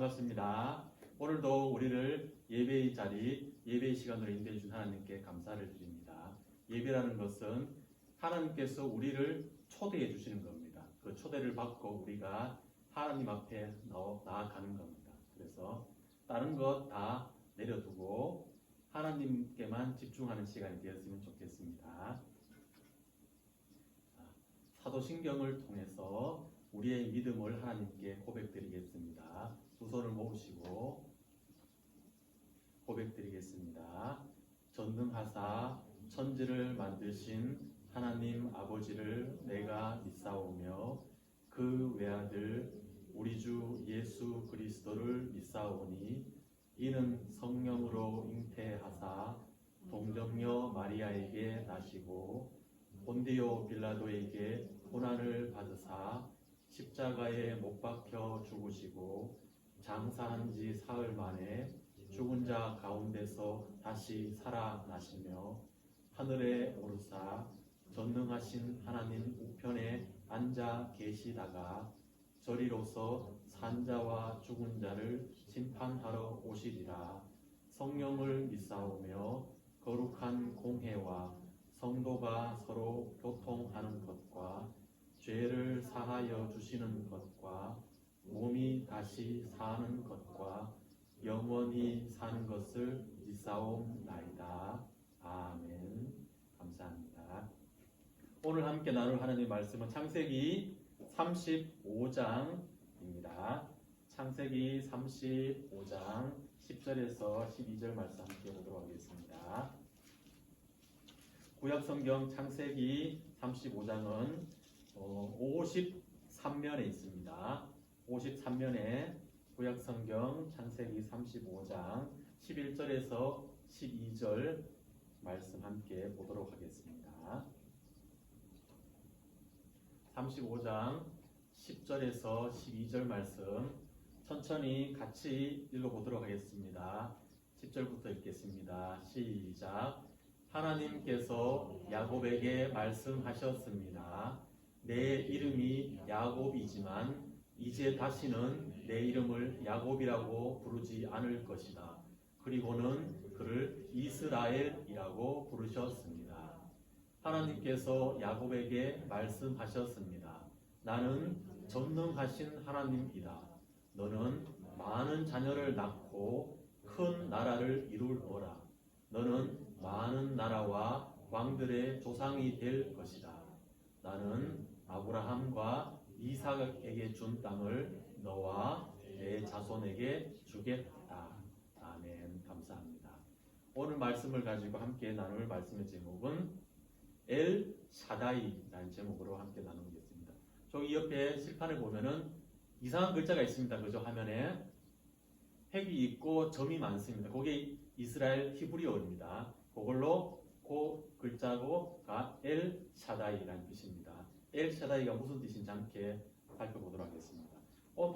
반갑습니다. 오늘도 우리를 예배의 자리, 예배의 시간으로 인도해 주신 하나님께 감사를 드립니다. 예배라는 것은 하나님께서 우리를 초대해 주시는 겁니다. 그 초대를 받고 우리가 하나님 앞에 나아가는 겁니다. 그래서 다른 것 다 내려두고 하나님께만 집중하는 시간이 되었으면 좋겠습니다. 사도신경을 통해서 우리의 믿음을 하나님께 고백드리겠습니다. 두 손을 모으시고 고백드리겠습니다. 전능하사 천지를 만드신 하나님 아버지를 내가 믿사오며 그 외아들 우리 주 예수 그리스도를 믿사오니 이는 성령으로 잉태하사 동정녀 마리아에게 나시고 본디오 빌라도에게 고난을 받으사 십자가에 못 박혀 죽으시고 장사한 지 사흘 만에 죽은 자 가운데서 다시 살아나시며 하늘에 오르사 전능하신 하나님 우편에 앉아 계시다가 저리로서 산자와 죽은 자를 심판하러 오시리라. 성령을 믿사오며 거룩한 공회와 성도가 서로 교통하는 것과 죄를 사하여 주시는 것과 몸이 다시 사는 것과 영원히 사는 것을 믿사옵나이다. 아멘. 감사합니다. 오늘 함께 나눌 하나님의 말씀은 창세기 35장입니다. 창세기 35장 10절에서 12절 말씀 함께 보도록 하겠습니다. 구약성경 창세기 35장은 53면에 있습니다. 53면에 구약성경 창세기 35장 11절에서 12절 말씀 함께 보도록 하겠습니다. 35장 10절에서 12절 말씀 천천히 같이 읽어보도록 하겠습니다. 10절부터 읽겠습니다. 시작. 하나님께서 야곱에게 말씀하셨습니다. 내 이름이 야곱이지만 이제 다시는 내 이름을 야곱이라고 부르지 않을 것이다. 그리고는 그를 이스라엘이라고 부르셨습니다. 하나님께서 야곱에게 말씀하셨습니다. 나는 전능하신 하나님이다. 너는 많은 자녀를 낳고 큰 나라를 이룰 거라. 너는 많은 나라와 왕들의 조상이 될 것이다. 나는 아브라함과 이삭에게 준 땅을 너와 내 자손에게 주겠다. 아멘. 감사합니다. 오늘 말씀을 가지고 함께 나눌 말씀의 제목은 엘 샤다이라는 제목으로 함께 나누겠습니다. 저기 옆에 칠판에 보면은 이상한 글자가 있습니다. 그죠? 화면에 획이 있고 점이 많습니다. 그게 이스라엘 히브리어입니다. 그걸로 그 글자가 엘 샤다이라는 뜻입니다. 엘 샤다이가 무슨 뜻인지 함께 살펴보도록 하겠습니다.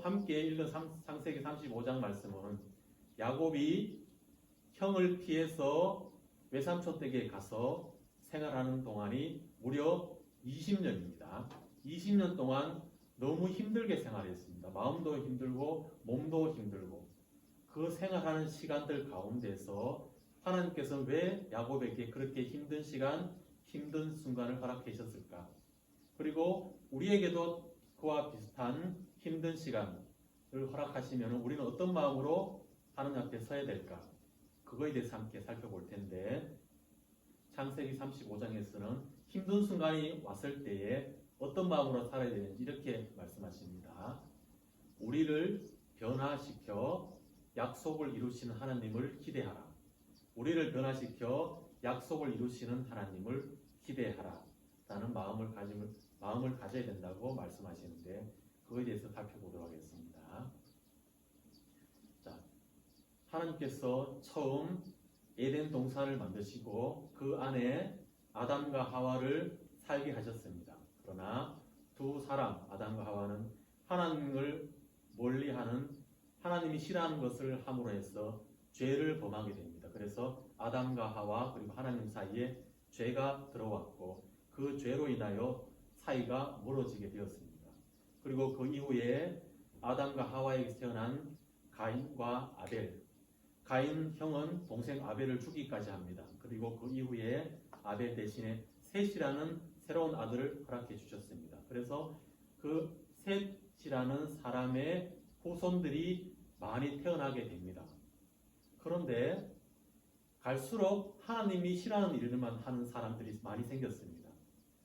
함께 읽은 창세기 35장 말씀은 야곱이 형을 피해서 외삼촌 댁에 가서 생활하는 동안이 무려 20년입니다. 20년 동안 너무 힘들게 생활했습니다. 마음도 힘들고 몸도 힘들고 그 생활하는 시간들 가운데서 하나님께서 왜 야곱에게 그렇게 힘든 시간, 힘든 순간을 허락해 주셨을까? 그리고 우리에게도 그와 비슷한 힘든 시간을 허락하시면 우리는 어떤 마음으로 하나님 앞에 서야 될까? 그거에 대해서 함께 살펴볼 텐데 창세기 35장에서는 힘든 순간이 왔을 때에 어떤 마음으로 살아야 되는지 이렇게 말씀하십니다. 우리를 변화시켜 약속을 이루시는 하나님을 기대하라. 우리를 변화시켜 약속을 이루시는 하나님을 기대하라. 라는 마음을 가져야 된다고 말씀하시는데 그거에 대해서 살펴보도록 하겠습니다. 자, 하나님께서 처음 에덴 동산을 만드시고 그 안에 아담과 하와를 살게 하셨습니다. 그러나 두 사람 아담과 하와는 하나님을 멀리하는 하나님이 싫어하는 것을 함으로 해서 죄를 범하게 됩니다. 그래서 아담과 하와 그리고 하나님 사이에 죄가 들어왔고 그 죄로 인하여 사이가 멀어지게 되었습니다. 그리고 그 이후에 아담과 하와에게 태어난 가인과 아벨. 가인 형은 동생 아벨을 죽이기까지 합니다. 그리고 그 이후에 아벨 대신에 셋이라는 새로운 아들을 허락해 주셨습니다. 그래서 그 셋이라는 사람의 후손들이 많이 태어나게 됩니다. 그런데 갈수록 하나님이 싫어하는 일들만 하는 사람들이 많이 생겼습니다.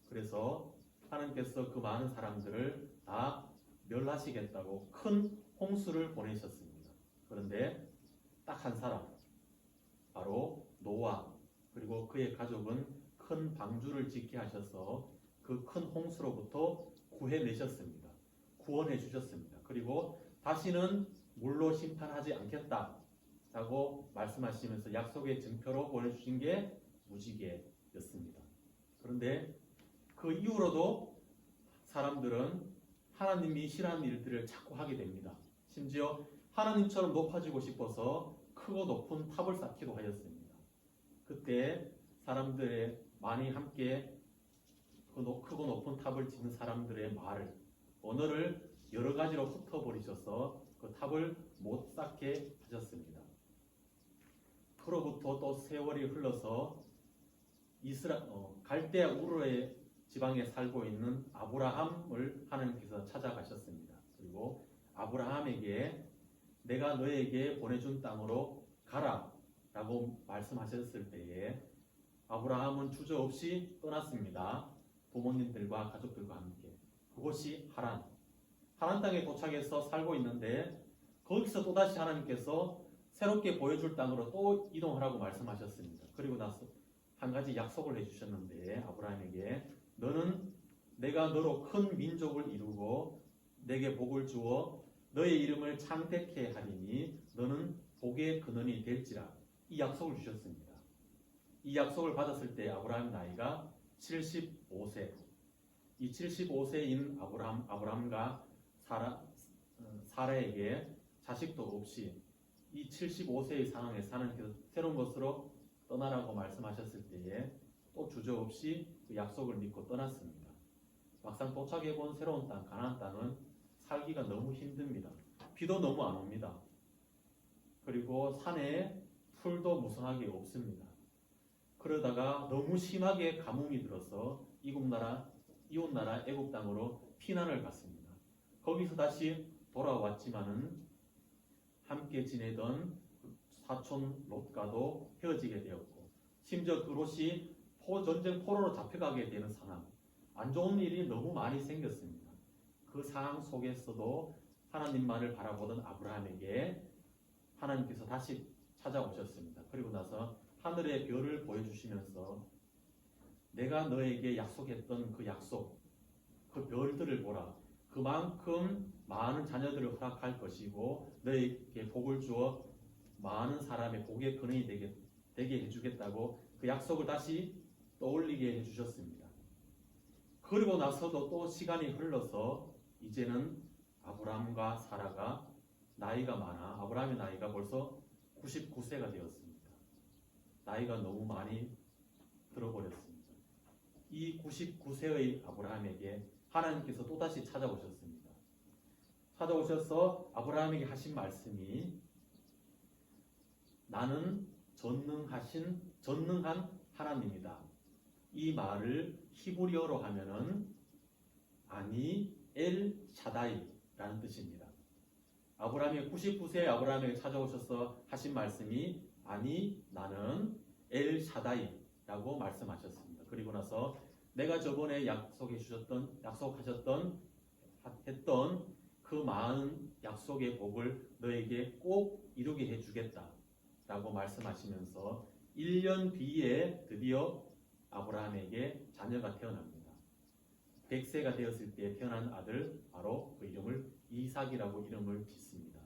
그래서 하나님께서 그 많은 사람들을 다 멸하시겠다고 큰 홍수를 보내셨습니다. 그런데 딱 한 사람, 바로 노아, 그리고 그의 가족은 큰 방주를 짓게 하셔서 그 큰 홍수로부터 구해내셨습니다. 구원해 주셨습니다. 그리고 다시는 물로 심판하지 않겠다라고 말씀하시면서 약속의 증표로 보내주신 게 무지개였습니다. 그런데 그 이후로도 사람들은 하나님이 싫어하는 일들을 자꾸 하게 됩니다. 심지어 하나님처럼 높아지고 싶어서 크고 높은 탑을 쌓기도 하였습니다. 그때 사람들의 많이 함께 그 크고 높은 탑을 짓는 사람들의 말을, 언어를 여러 가지로 흩어버리셔서 그 탑을 못 쌓게 하셨습니다. 그로부터 또 세월이 흘러서 갈대아 우르의 지방에 살고 있는 아브라함을 하나님께서 찾아가셨습니다. 그리고 아브라함에게 내가 너에게 보내준 땅으로 가라 라고 말씀하셨을 때에 아브라함은 주저없이 떠났습니다. 부모님들과 가족들과 함께. 그곳이 하란 땅에 도착해서 살고 있는데 거기서 또다시 하나님께서 새롭게 보여줄 땅으로 또 이동하라고 말씀하셨습니다. 그리고 나서 한 가지 약속을 해주셨는데 아브라함에게 너는 내가 너로 큰 민족을 이루고 내게 복을 주어 너의 이름을 창대케 하리니 너는 복의 근원이 될지라. 이 약속을 주셨습니다. 이 약속을 받았을 때 아브라함 나이가 75세. 이 75세인 아브라함과 사라에게 자식도 없이 이 75세의 상황에 사는 새로운 것으로 떠나라고 말씀하셨을 때에 또 주저없이 그 약속을 믿고 떠났습니다. 막상 도착해본 새로운 땅, 가나안 땅은 살기가 너무 힘듭니다. 비도 너무 안 옵니다. 그리고 산에 풀도 무성하게 없습니다. 그러다가 너무 심하게 가뭄이 들어서 이웃나라 애굽 땅으로 피난을 갔습니다. 거기서 다시 돌아왔지만은 함께 지내던 사촌 롯과도 헤어지게 되었고, 심지어 그 롯이 전쟁 포로로 잡혀가게 되는 상황, 안 좋은 일이 너무 많이 생겼습니다. 그 상황 속에서도 하나님만을 바라보던 아브라함에게 하나님께서 다시 찾아오셨습니다. 그리고 나서 하늘의 별을 보여주시면서 내가 너에게 약속했던 그 약속, 그 별들을 보라. 그만큼 많은 자녀들을 허락할 것이고 너에게 복을 주어 많은 사람의 복의 근원이 되게 해주겠다고 그 약속을 다시 떠올리게 해주셨습니다. 그리고 나서도 또 시간이 흘러서 이제는 아브라함과 사라가 나이가 많아 아브라함의 나이가 벌써 99세가 되었습니다. 나이가 너무 많이 들어버렸습니다. 이 99세의 아브라함에게 하나님께서 또다시 찾아오셨습니다. 찾아오셔서 아브라함에게 하신 말씀이 나는 전능한 하나님이다. 이 말을 히브리어로 하면은 아니 엘 샤다이라는 뜻입니다. 아브라함이 99세의 아브라함에게 찾아오셔서 하신 말씀이 아니 나는 엘 샤다이라고 말씀하셨습니다. 그리고 나서 내가 저번에 약속하셨던 그 많은 약속의 복을 너에게 꼭 이루게 해주겠다라고 말씀하시면서 1년 뒤에 드디어 아브라함에게 자녀가 태어납니다. 100세가 되었을 때 태어난 아들, 바로 그 이름을 이삭이라고 이름을 짓습니다.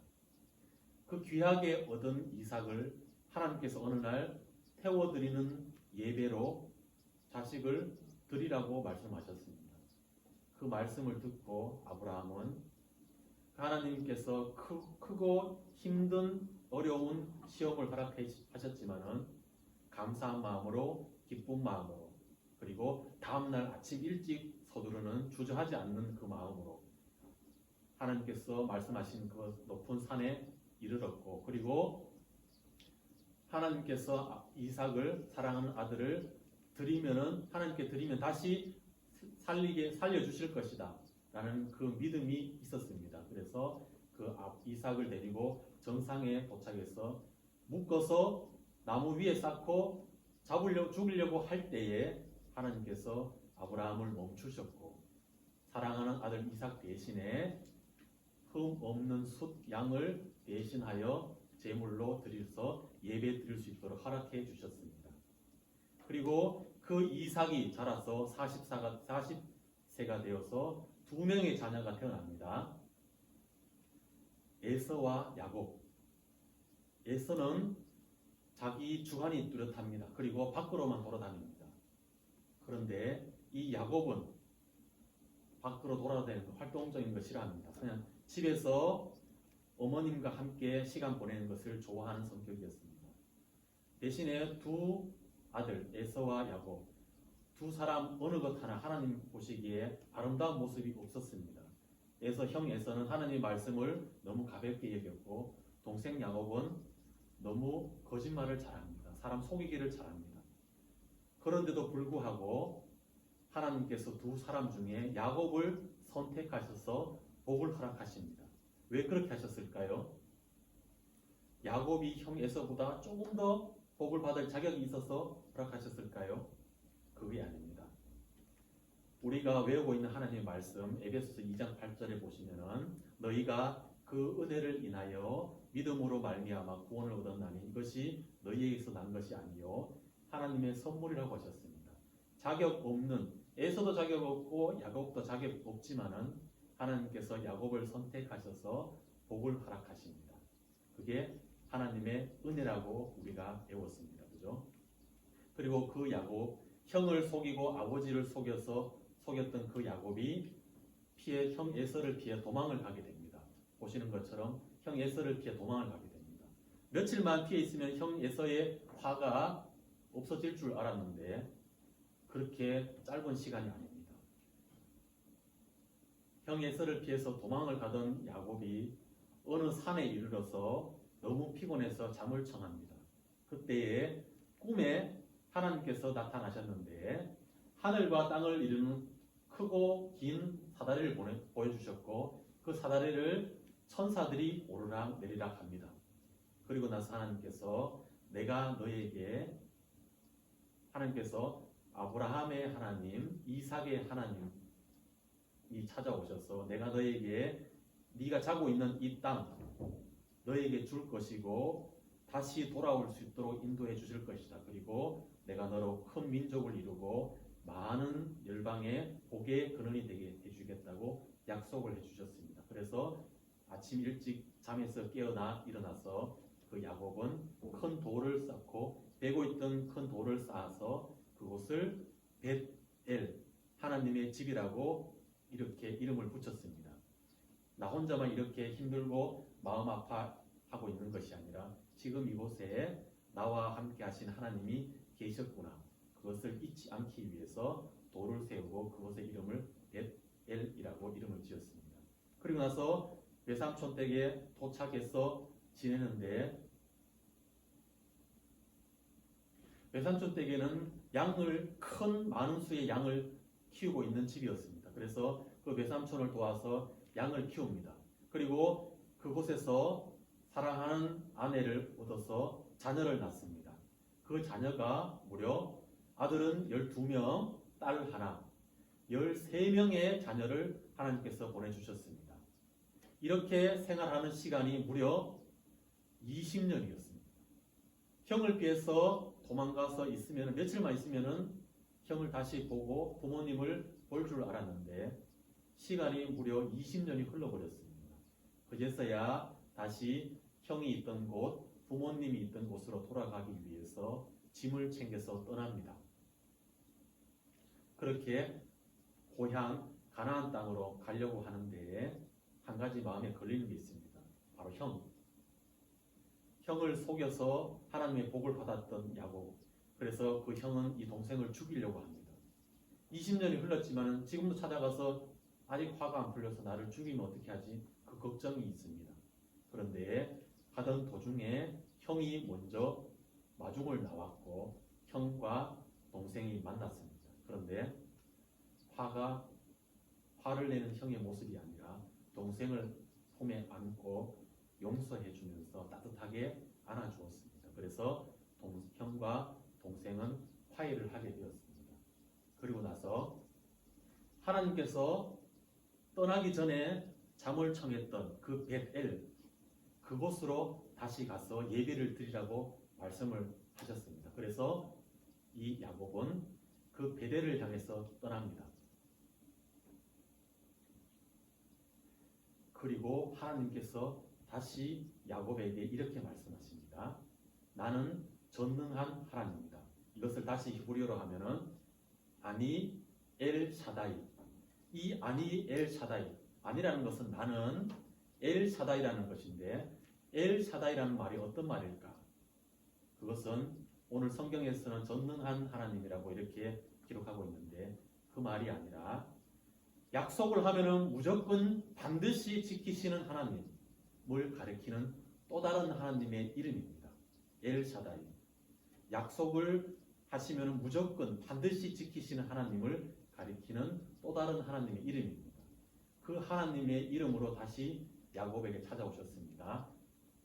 그 귀하게 얻은 이삭을 하나님께서 어느 날 태워드리는 예배로 자식을 드리라고 말씀하셨습니다. 그 말씀을 듣고 아브라함은 하나님께서 크고 힘든 어려운 시험을 허락하셨지만은 감사한 마음으로, 기쁜 마음으로, 그리고 다음날 아침 일찍 서두르는 주저하지 않는 그 마음으로 하나님께서 말씀하신 그 높은 산에 이르렀고, 그리고 하나님께서 이삭을 사랑하는 아들을 드리면은 하나님께 드리면 다시 살려주실 것이다 라는 그 믿음이 있었습니다. 그래서 그 이삭을 데리고 정상에 도착해서 묶어서 나무 위에 쌓고 죽이려고 할 때에 하나님께서 아브라함을 멈추셨고, 사랑하는 아들 이삭 대신에 흠 없는 숫 양을 대신하여 제물로 드려서 예배 드릴 수 있도록 허락해 주셨습니다. 그리고 그 이삭이 자라서 40세가 되어서 두 명의 자녀가 태어납니다. 에서와 야곱. 에서는 자기 주관이 뚜렷합니다. 그리고 밖으로만 돌아다닙니다. 그런데 이 야곱은 밖으로 돌아다니는 활동적인 거 싫어합니다. 그냥 집에서 어머님과 함께 시간 보내는 것을 좋아하는 성격이었습니다. 대신에 두 아들 에서와 야곱, 두 사람 어느 것 하나 하나님 보시기에 아름다운 모습이 없었습니다. 형 에서는 하나님의 말씀을 너무 가볍게 여겼고, 동생 야곱은 너무 거짓말을 잘합니다. 사람 속이기를 잘합니다. 그런데도 불구하고 하나님께서 두 사람 중에 야곱을 선택하셔서 복을 허락하십니다. 왜 그렇게 하셨을까요? 야곱이 형 에서보다 조금 더 복을 받을 자격이 있어서 허락하셨을까요? 그게 아닙니다. 우리가 외우고 있는 하나님의 말씀 에베소서 2장 8절에 보시면은 너희가 그 은혜를 인하여 믿음으로 말미암아 구원을 얻었나니 이것이 너희에게서 난 것이 아니요 하나님의 선물이라고 하셨습니다. 자격 없는, 에서도 자격 없고 야곱도 자격 없지만은 하나님께서 야곱을 선택하셔서 복을 허락하십니다. 그게 하나님의 은혜라고 우리가 배웠습니다. 그죠? 그리고 그 야곱, 형을 속이고 아버지를 속였던 그 야곱이 형 에서를 피해 도망을 가게 됩니다. 보시는 것처럼 형 에서를 피해 도망을 가게 됩니다. 며칠만 피해 있으면 형 에서의 화가 없어질 줄 알았는데 그렇게 짧은 시간이 아닙니다. 형 에서를 피해서 도망을 가던 야곱이 어느 산에 이르러서 너무 피곤해서 잠을 청합니다. 그때에 꿈에 하나님께서 나타나셨는데 하늘과 땅을 이루는 크고 긴 사다리를 보여주셨고, 그 사다리를 천사들이 오르락 내리락 합니다. 그리고 나서 하나님께서 하나님께서 아브라함의 하나님, 이삭의 하나님이 찾아오셔서 내가 너에게 네가 자고 있는 이 땅 너에게 줄 것이고 다시 돌아올 수 있도록 인도해 주실 것이다. 그리고 내가 너로 큰 민족을 이루고 많은 열방의 복의 근원이 되게 해주겠다고 약속을 해주셨습니다. 그래서 아침 일찍 잠에서 일어나서 그 야곱은 큰 돌을 쌓고 베고 있던 큰 돌을 쌓아서 그곳을 벳엘, 하나님의 집이라고 이렇게 이름을 붙였습니다. 나 혼자만 이렇게 힘들고 마음 아파하고 있는 것이 아니라 지금 이곳에 나와 함께 하신 하나님이 계셨구나. 그것을 잊지 않기 위해서 돌을 세우고 그곳의 이름을 벳엘이라고 이름을 지었습니다. 그리고 나서 외삼촌 댁에 도착해서 지내는데, 외삼촌 댁에는 많은 수의 양을 키우고 있는 집이었습니다. 그래서 그 외삼촌을 도와서 양을 키웁니다. 그리고 그곳에서 사랑하는 아내를 얻어서 자녀를 낳습니다. 그 자녀가 무려 아들은 12명, 딸 하나, 13명의 자녀를 하나님께서 보내주셨습니다. 이렇게 생활하는 시간이 무려 20년이었습니다. 형을 피해서 도망가서 있으면 며칠만 있으면은 형을 다시 보고 부모님을 볼 줄 알았는데 시간이 무려 20년이 흘러버렸습니다. 그제서야 다시 형이 있던 곳, 부모님이 있던 곳으로 돌아가기 위해서 짐을 챙겨서 떠납니다. 그렇게 고향 가나안 땅으로 가려고 하는데 한 가지 마음에 걸리는 게 있습니다. 바로 형을 속여서 하나님의 복을 받았던 야곱. 그래서 그 형은 이 동생을 죽이려고 합니다. 20년이 흘렀지만 지금도 찾아가서 아직 화가 안 풀려서 나를 죽이면 어떻게 하지? 그 걱정이 있습니다. 그런데 가던 도중에 형이 먼저 마중을 나왔고 형과 동생이 만났습니다. 그런데 화를 내는 형의 모습이 아니라 동생을 품에 안고 용서해 주면서 따뜻하게 안아주었습니다. 그래서 형과 동생은 화해를 하게 되었습니다. 그리고 나서 하나님께서 떠나기 전에 잠을 청했던 그 벳엘, 그곳으로 다시 가서 예배를 드리라고 말씀을 하셨습니다. 그래서 이 야곱은 그 벳엘을 향해서 떠납니다. 그리고 하나님께서 다시 야곱에게 이렇게 말씀하십니다. 나는 전능한 하나님이다. 이것을 다시 히브리어로 하면은 아니 엘 샤다이. 이 아니 엘 샤다이. 아니라는 것은 나는 엘 샤다이라는 것인데 엘 샤다이라는 말이 어떤 말일까? 그것은 오늘 성경에서는 전능한 하나님이라고 이렇게 기록하고 있는데 그 말이 아니라 약속을 하면은 무조건 반드시 지키시는 하나님을 가리키는 또 다른 하나님의 이름입니다. 엘 샤다이. 약속을 하시면은 무조건 반드시 지키시는 하나님을 가리키는 또 다른 하나님의 이름입니다. 그 하나님의 이름으로 다시 야곱에게 찾아오셨습니다.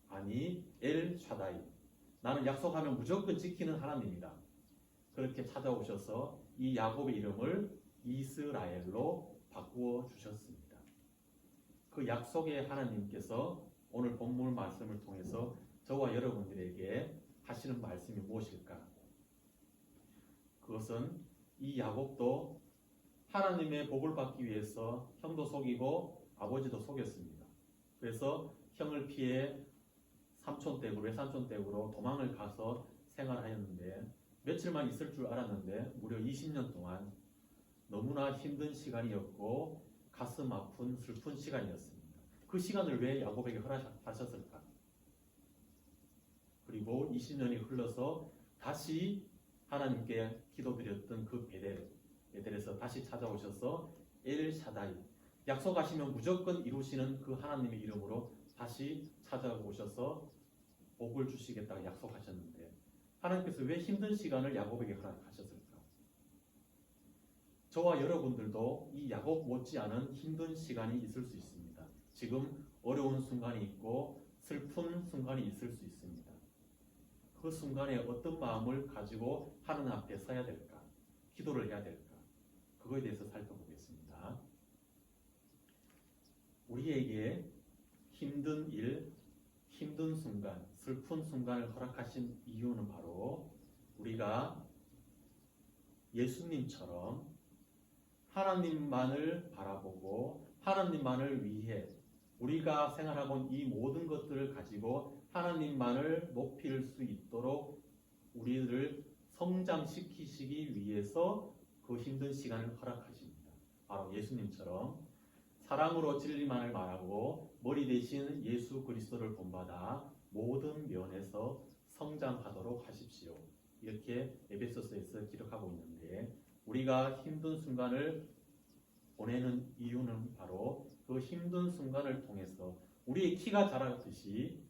아니 엘 샤다이. 나는 약속하면 무조건 지키는 하나님이다. 그렇게 찾아오셔서 이 야곱의 이름을 이스라엘로 바꾸어 주셨습니다. 그 약속의 하나님께서 오늘 본문 말씀을 통해서 저와 여러분들에게 하시는 말씀이 무엇일까? 그것은 이 야곱도 하나님의 복을 받기 위해서 형도 속이고 아버지도 속였습니다. 그래서 형을 피해 외삼촌 댁으로 도망을 가서 생활하였는데 며칠만 있을 줄 알았는데 무려 20년 동안 너무나 힘든 시간이었고 가슴 아픈 슬픈 시간이었습니다. 그 시간을 왜 야곱에게 허락하셨을까? 그리고 20년이 흘러서 다시 하나님께 기도드렸던 그 베델에서 다시 찾아오셔서 엘 샤다이, 약속하시면 무조건 이루시는 그 하나님의 이름으로 다시 찾아오셔서 복을 주시겠다고 약속하셨는데 하나님께서 왜 힘든 시간을 야곱에게 허락하셨을까? 저와 여러분들도 이 야곱 못지않은 힘든 시간이 있을 수 있습니다. 지금 어려운 순간이 있고 슬픈 순간이 있을 수 있습니다. 그 순간에 어떤 마음을 가지고 하나님 앞에 서야 될까? 기도를 해야 될까? 그거에 대해서 살펴보겠습니다. 우리에게 힘든 일, 힘든 순간, 슬픈 순간을 허락하신 이유는 바로 우리가 예수님처럼 하나님만을 바라보고 하나님만을 위해 우리가 생활하고 있는 이 모든 것들을 가지고 하나님만을 높일 수 있도록 우리를 성장시키시기 위해서 그 힘든 시간을 허락하십니다. 바로 예수님처럼 사랑으로 진리만을 말하고 머리 대신 예수 그리스도를 본받아 모든 면에서 성장하도록 하십시오. 이렇게 에베소서에서 기록하고 있는데 우리가 힘든 순간을 보내는 이유는 바로 그 힘든 순간을 통해서 우리의 키가 자라듯이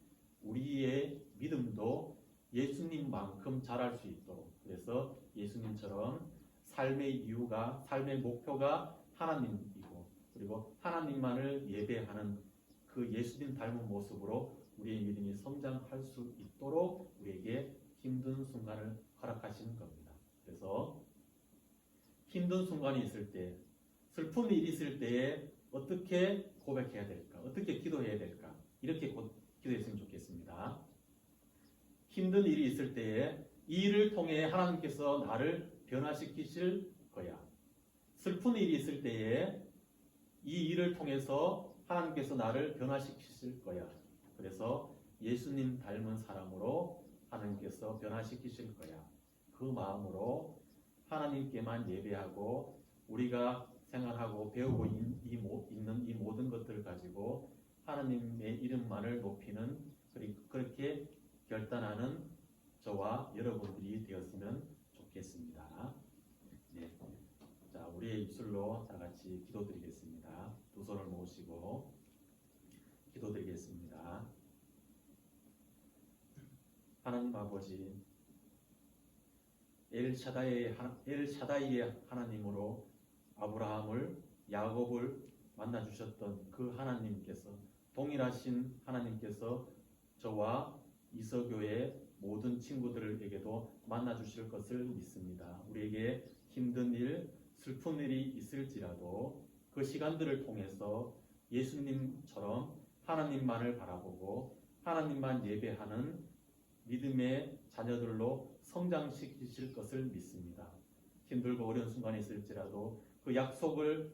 우리의 믿음도 예수님만큼 자랄 수 있도록, 그래서 예수님처럼 삶의 이유가, 삶의 목표가 하나님이고 그리고 하나님만을 예배하는 그 예수님 닮은 모습으로 우리의 믿음이 성장할 수 있도록 우리에게 힘든 순간을 허락하시는 겁니다. 그래서 힘든 순간이 있을 때, 슬픈 일이 있을 때에 어떻게 고백해야 될까? 어떻게 기도해야 될까? 이렇게 기도했으면 좋겠습니다. 힘든 일이 있을 때에 이 일을 통해 하나님께서 나를 변화시키실 거야. 슬픈 일이 있을 때에 이 일을 통해서 하나님께서 나를 변화시키실 거야. 그래서 예수님 닮은 사람으로 하나님께서 변화시키실 거야. 그 마음으로 하나님께만 예배하고 우리가 생활하고 배우고 있는 이 모든 것들을 가지고 하나님의 이름만을 높이는 그렇게 결단하는 저와 여러분들이 되었으면 좋겠습니다. 네. 자, 우리의 입술로 다 같이 기도드리겠습니다. 두 손을 모으시고 기도드리겠습니다. 하나님 아버지, 엘샤다이의 하나님으로 아브라함을, 야곱을 만나 주셨던 그 하나님께서, 동일하신 하나님께서 저와 이서교의 모든 친구들에게도 만나 주실 것을 믿습니다. 우리에게 힘든 일, 슬픈 일이 있을지라도 그 시간들을 통해서 예수님처럼 하나님만을 바라보고 하나님만 예배하는 믿음의 자녀들로 성장시키실 것을 믿습니다. 힘들고 어려운 순간이 있을지라도 그 약속을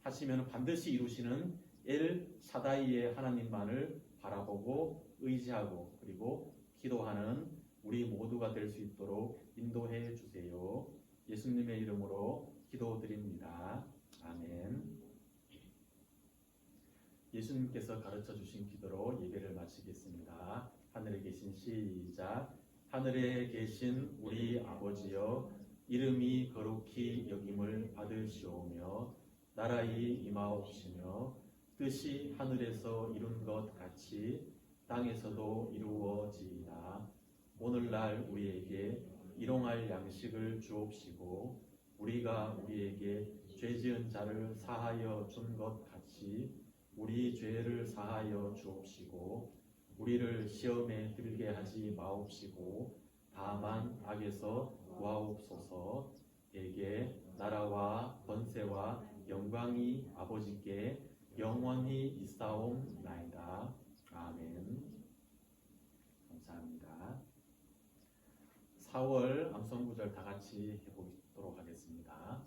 하시면 반드시 이루시는 엘 샤다이의 하나님만을 바라보고 의지하고 그리고 기도하는 우리 모두가 될 수 있도록 인도해 주세요. 예수님의 이름으로 기도드립니다. 아멘. 예수님께서 가르쳐 주신 기도로 예배를 마치겠습니다. 하늘에 계신 시작. 하늘에 계신 우리 아버지여, 이름이 거룩히 여김을 받으시오며 나라의 임하옵시며 뜻이 하늘에서 이룬 것 같이 땅에서도 이루어지이다. 오늘날 우리에게 일용할 양식을 주옵시고 우리가 우리에게 죄 지은 자를 사하여 준 것 같이 우리 죄를 사하여 주옵시고 우리를 시험에 들게 하지 마옵시고 다만 악에서 구하옵소서. 에게 나라와 권세와 영광이 아버지께 영원히 있사옵나이다. 아멘. 감사합니다. 4월 암송구절 다 같이 해보도록 하겠습니다.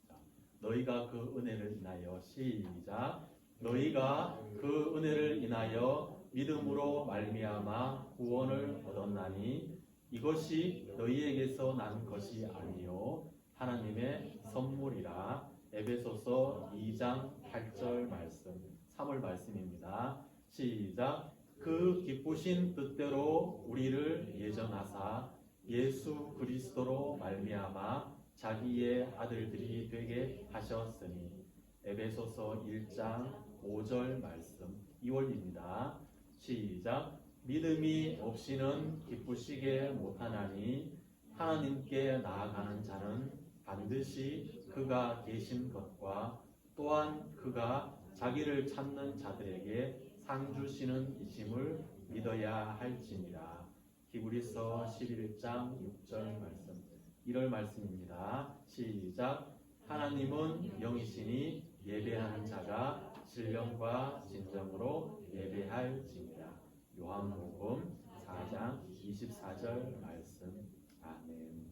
자, 너희가 그 은혜를 인하여 시작. 너희가 그 은혜를 인하여 믿음으로 말미암아 구원을 얻었나니 이것이 너희에게서 난 것이 아니요 하나님의 선물이라. 에베소서 2장 8절 말씀, 3월 말씀입니다. 시작. 그 기쁘신 뜻대로 우리를 예정하사 예수 그리스도로 말미암아 자기의 아들들이 되게 하셨으니. 에베소서 1장 5절 말씀, 2월입니다. 시작. 믿음이 없이는 기쁘시게 못하나니 하나님께 나아가는 자는 반드시 그가 계신 것과 또한 그가 자기를 찾는 자들에게 상 주시는 이심을 믿어야 할지니라. 히브리서 11장 6절 말씀, 1월 말씀입니다. 시작. 하나님은 영이시니 예배하는 자가 신령과 진정으로 예배할지니라. 요한복음 4장 24절 말씀. 아멘.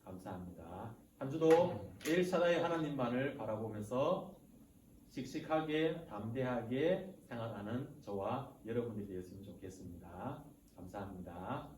감사합니다. 한 주도 엘샤다이 하나님만을 바라보면서 씩씩하게 담대하게 생활하는 저와 여러분이 되었으면 좋겠습니다. 감사합니다.